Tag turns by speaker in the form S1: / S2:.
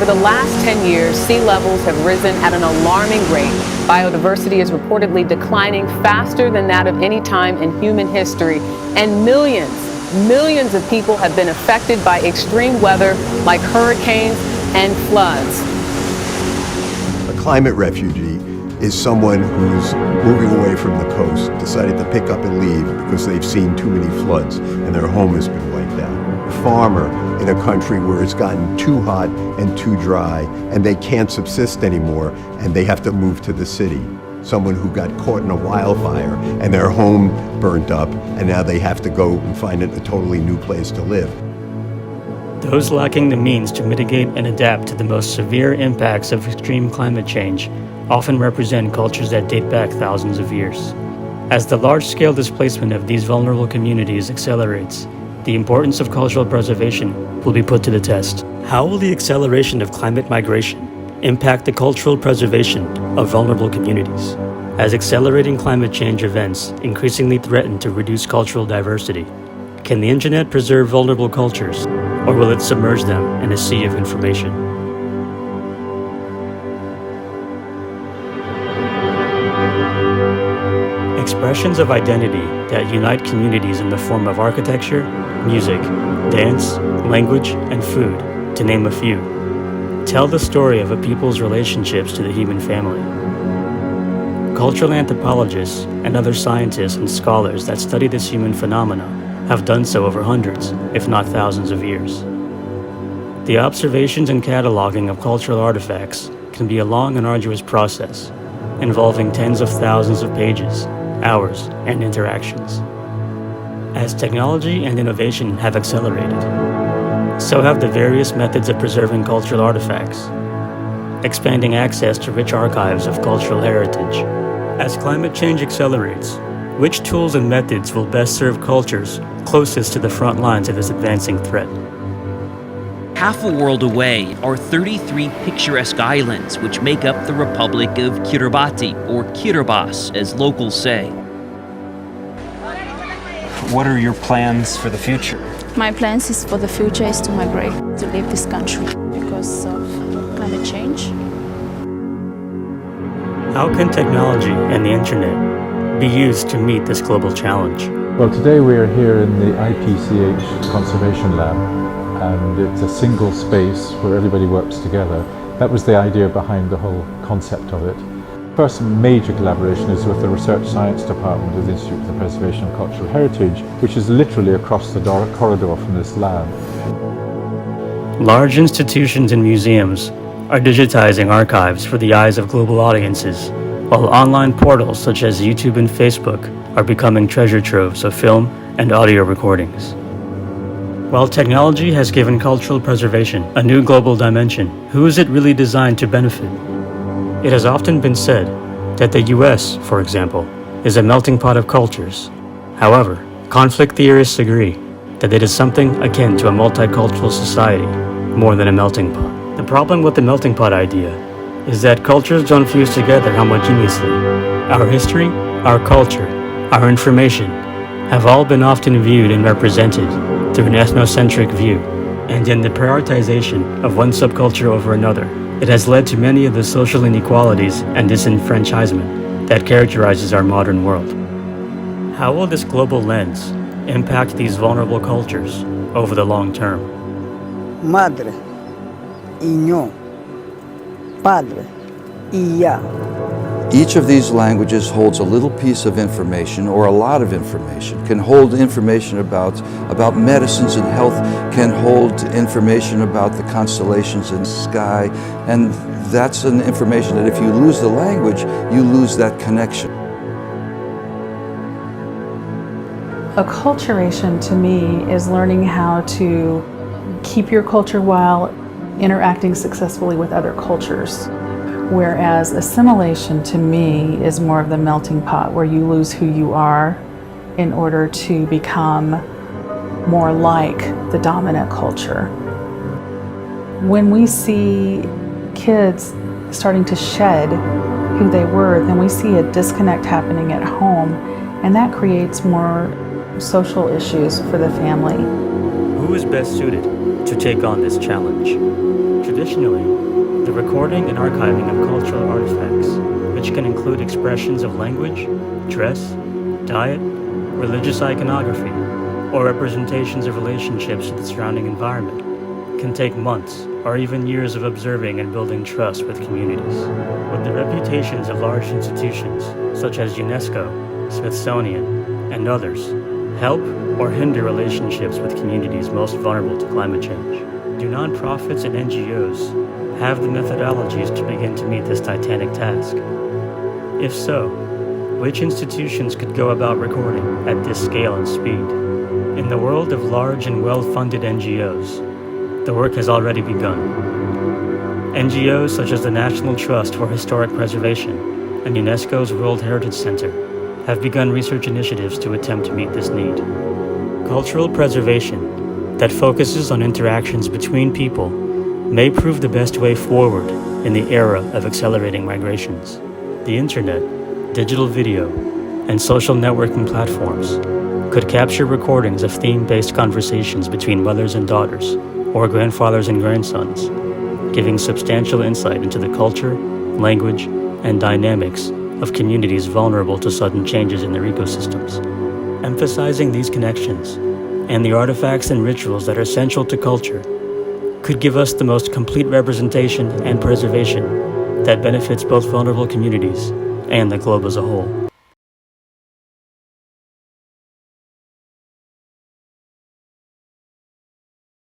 S1: Over the last 10 years, sea levels have risen at an alarming rate. Biodiversity is reportedly declining faster than that of any time in human history, and millions of people have been affected by extreme weather like hurricanes and floods.
S2: A climate refugee is someone who's moving away from the coast, decided to pick up and leave because they've seen too many floods and their home has been wiped out. A farmer in a country where it's gotten too hot and too dry and they can't subsist anymore and they have to move to the city. Someone who got caught in a wildfire and their home burnt up and now they have to go and find a totally new place to live.
S3: Those lacking the means to mitigate and adapt to the most severe impacts of extreme climate change often represent cultures that date back thousands of years. As the large-scale displacement of these vulnerable communities accelerates, the importance of cultural preservation will be put to the test. How will the acceleration of climate migration impact the cultural preservation of vulnerable communities? As accelerating climate change events increasingly threaten to reduce cultural diversity, can the internet preserve vulnerable cultures, or will it submerge them in a sea of information? Expressions of identity that unite communities in the form of architecture, music, dance, language, and food, to name a few, tell the story of a people's relationships to the human family. Cultural anthropologists and other scientists and scholars that study this human phenomena have done so over hundreds, if not thousands of years. The observations and cataloging of cultural artifacts can be a long and arduous process, involving tens of thousands of pages, hours, and interactions. As technology and innovation have accelerated, so have the various methods of preserving cultural artifacts, expanding access to rich archives of cultural heritage. As climate change accelerates, which tools and methods will best serve cultures closest to the front lines of this advancing threat?
S4: Half a world away are 33 picturesque islands which make up the Republic of Kiribati, or Kiribati as locals say.
S5: What are your plans for the future?
S6: My plans is for the future is to migrate, to leave this country because of climate change.
S3: How can technology and the internet be used to meet this global challenge?
S7: Well, today we are here in the IPCH Conservation Lab, and it's a single space where everybody works together. That was the idea behind the whole concept of it. First major collaboration is with the Research Science Department of the Institute for the Preservation of Cultural Heritage, which is literally across the corridor from this lab.
S3: Large institutions and museums are digitizing archives for the eyes of global audiences, while online portals such as YouTube and Facebook are becoming treasure troves of film and audio recordings. While technology has given cultural preservation a new global dimension, who is it really designed to benefit? It has often been said that the US, for example, is a melting pot of cultures. However, conflict theorists agree that it is something akin to a multicultural society, more than a melting pot. The problem with the melting pot idea is that cultures don't fuse together homogeneously. Our history, our culture, our information have all been often viewed and represented through an ethnocentric view, and in the prioritization of one subculture over another, it has led to many of the social inequalities and disenfranchisement that characterizes our modern world. How will this global lens impact these vulnerable cultures over the long term?
S8: Madre, Iño, Padre, Iya.
S9: Each of these languages holds a little piece of information or a lot of information, can hold information about medicines and health, can hold information about the constellations in the sky, and that's an information that if you lose the language, you lose that connection.
S10: Acculturation to me is learning how to keep your culture while interacting successfully with other cultures. Whereas assimilation to me is more of the melting pot where you lose who you are in order to become more like the dominant culture. When we see kids starting to shed who they were, then we see a disconnect happening at home, and that creates more social issues for the family.
S3: Who is best suited to take on this challenge? Traditionally, the recording and archiving of cultural artifacts, which can include expressions of language, dress, diet, religious iconography, or representations of relationships to the surrounding environment, can take months or even years of observing and building trust with communities. With the reputations of large institutions such as UNESCO, Smithsonian, and others, help or hinder relationships with communities most vulnerable to climate change? Do nonprofits and NGOs have the methodologies to begin to meet this titanic task? If so, which institutions could go about recording at this scale and speed? In the world of large and well-funded NGOs, the work has already begun. NGOs such as the National Trust for Historic Preservation and UNESCO's World Heritage Center have begun research initiatives to attempt to meet this need. Cultural preservation that focuses on interactions between people may prove the best way forward in the era of accelerating migrations. The internet, digital video, and social networking platforms could capture recordings of theme-based conversations between mothers and daughters, or grandfathers and grandsons, giving substantial insight into the culture, language, and dynamics of communities vulnerable to sudden changes in their ecosystems. Emphasizing these connections and the artifacts and rituals that are central to culture could give us the most complete representation and preservation that benefits both vulnerable communities and the globe as a whole.